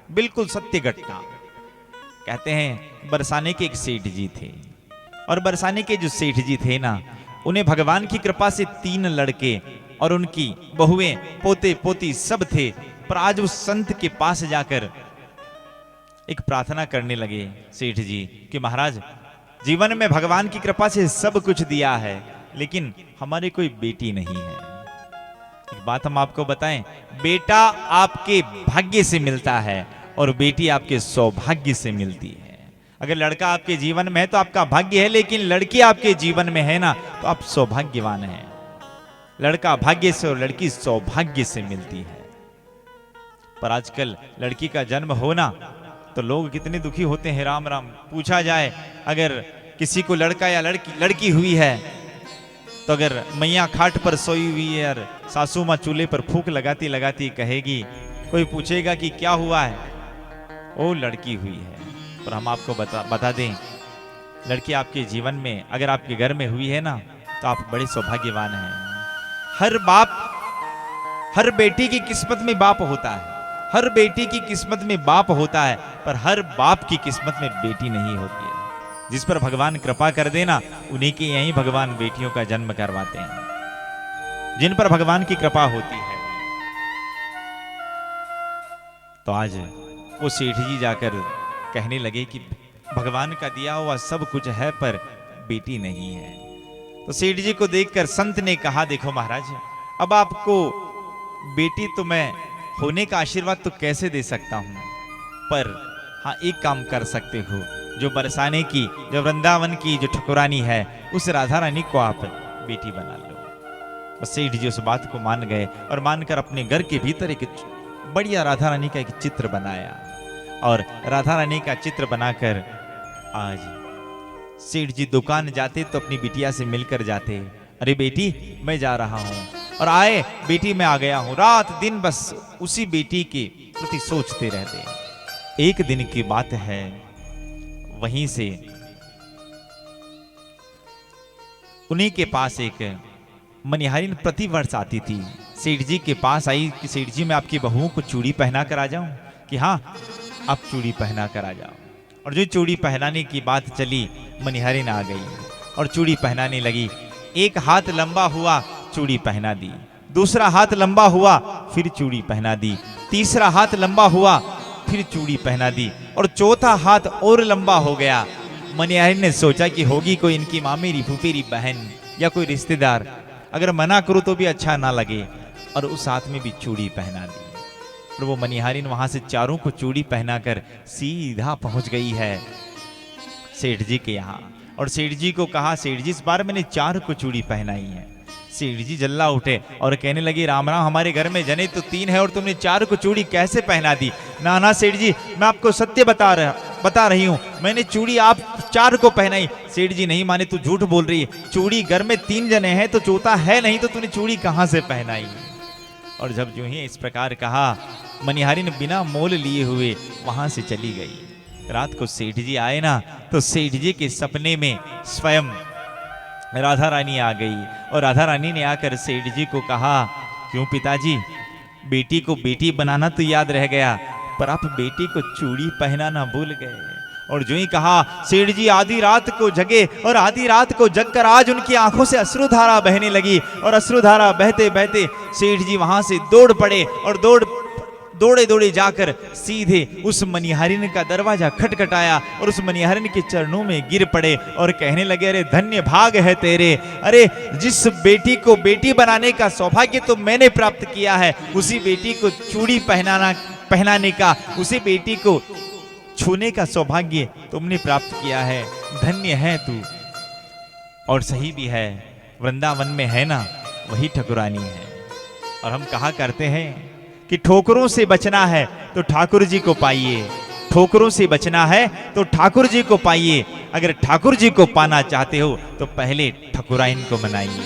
बिल्कुल सत्य घटना। कहते हैं बरसाने के एक सेठ जी थे, और बरसाने के जो सेठ जी थे ना, उन्हें भगवान की कृपा से 3 लड़के और उनकी बहुएं, पोते पोती सब थे। पर आज उस संत के पास जाकर एक प्रार्थना करने लगे सेठ जी कि महाराज, जीवन में भगवान की कृपा से सब कुछ दिया है, लेकिन हमारे कोई बेटी नहीं है। एक बात हम आपको बताएं, बेटा आपके भाग्य से मिलता है और बेटी आपके सौभाग्य से मिलती है। अगर लड़का आपके जीवन में है तो आपका भाग्य है, लेकिन लड़की आपके जीवन में है ना, तो आप सौभाग्यवान हैं। लड़का भाग्य से और लड़की सौभाग्य से मिलती है। पर आजकल लड़की का जन्म होना तो लोग कितने दुखी होते हैं। राम राम। पूछा जाए अगर किसी को लड़का या लड़की हुई है, तो अगर मैया खाट पर सोई हुई है और सासू माँ चूल्हे पर फूंक लगाती लगाती कहेगी, कोई पूछेगा कि क्या हुआ है, वो लड़की हुई है। पर हम आपको बता दें, लड़की आपके जीवन में अगर आपके घर में हुई है ना, तो आप बड़े सौभाग्यवान हैं। हर बाप, हर बेटी की किस्मत में बाप होता है, हर बेटी की किस्मत में बाप होता है, पर हर बाप की किस्मत में बेटी नहीं होती है। जिस पर भगवान कृपा कर देना, उन्हीं के यहीं भगवान बेटियों का जन्म करवाते हैं, जिन पर भगवान की कृपा होती है। तो आज वो सेठ जी जाकर कहने लगे कि भगवान का दिया हुआ सब कुछ है, पर बेटी नहीं है। तो सेठ जी को देखकर संत ने कहा, देखो महाराज, अब आपको बेटी तो मैं होने का आशीर्वाद तो कैसे दे सकता हूं, पर हाँ एक काम कर सकते हो, जो बरसाने की, जो वृंदावन की जो ठकुरानी है, उस राधा रानी को आप बेटी बना लो। बस सेठ जी उस बात को मान गए और मानकर अपने घर के भीतर एक बढ़िया राधा रानी का एक चित्र बनाया, और राधा रानी का चित्र बनाकर आज सेठ जी दुकान जाते तो अपनी बिटिया से मिलकर जाते, अरे बेटी मैं जा रहा हूं, और आए बेटी मैं आ गया हूं। रात दिन बस उसी बेटी के प्रति सोचते रहते। एक दिन की बात है, वहीं से उन्हीं के पास एक मनिहारिन प्रतिवर्ष आती थी। सेठ जी के पास आई कि सेठ जी मैं आपकी बहुओं को चूड़ी पहना कर आ जाऊं, कि हाँ आप चूड़ी पहना कर आ जाओ। और जो चूड़ी पहनाने की बात चली, मनिहारिन आ गई और चूड़ी पहनाने लगी। एक हाथ लंबा हुआ, चूड़ी पहना दी, दूसरा हाथ लंबा हुआ, फिर चूड़ी पहना दी, तीसरा हाथ लंबा हुआ, फिर चूड़ी पहना दी, और चौथा हाथ और लंबा हो गया। मनिहारिन ने सोचा कि होगी कोई इनकी मामेरी फुफेरी बहन या कोई रिश्तेदार, अगर मना करूं तो भी अच्छा ना लगे, और उस हाथ में भी चूड़ी पहना दी। और वो मनिहारिन वहां से चारों को चूड़ी पहनाकर सीधा पहुंच गई है सेठ जी के यहाँ, और सेठ जी को कहा, सेठ जी इस बार मैंने 4 को चूड़ी पहनाई है। सेठ जी जल्ला उठे और कहने लगे, राम राम, हमारे घर में जने तो 3 है और तुमने 4 को चूड़ी कैसे पहना दी? ना ना सेठ जी, मैं आपको सत्य बता रही हूँ, मैंने चूड़ी आप 4 को पहनाई। सेठ जी नहीं माने, तू झूठ बोल रही है, चूड़ी घर में 3 जने हैं तो चौथा है नहीं, तो तूने चूड़ी कहाँ से पहनाई? और जब जो ही इस प्रकार कहा, मनिहारिन बिना मोल लिए हुए वहां से चली गई। रात को सेठ जी आए ना, तो सेठ जी के सपने में स्वयं राधा रानी आ गई, और राधा रानी ने आकर सेठ जी को कहा, क्यों पिताजी, बेटी को बेटी बनाना तो याद रह गया, पर आप बेटी को चूड़ी पहनाना भूल गए। और जो ही कहा, सेठ जी आधी रात को जगे, और आधी रात को जगकर आज उनकी आंखों से अश्रुधारा बहने लगी, और अश्रुधारा बहते बहते सेठ जी वहां से दौड़ पड़े, और दौड़े दौड़े जाकर सीधे उस मनिहारिन का दरवाजा खटखटाया, और उस मनिहारिन के चरणों में गिर पड़े और कहने लगे, अरे धन्य भाग है तेरे, अरे जिस बेटी को बेटी बनाने का सौभाग्य तो मैंने प्राप्त किया है, उसी बेटी को चूड़ी पहनाने का, उसी बेटी को छूने का सौभाग्य तुमने प्राप्त किया है, धन्य है तू। और सही भी है, वृंदावन में है ना, वही ठकुरानी है। और हम कहा करते हैं कि ठोकरों से बचना है तो ठाकुर जी को पाइए, ठोकरों से बचना है तो ठाकुर जी को पाइए। अगर ठाकुर जी को पाना चाहते हो तो पहले ठकुराइन को मनाइए।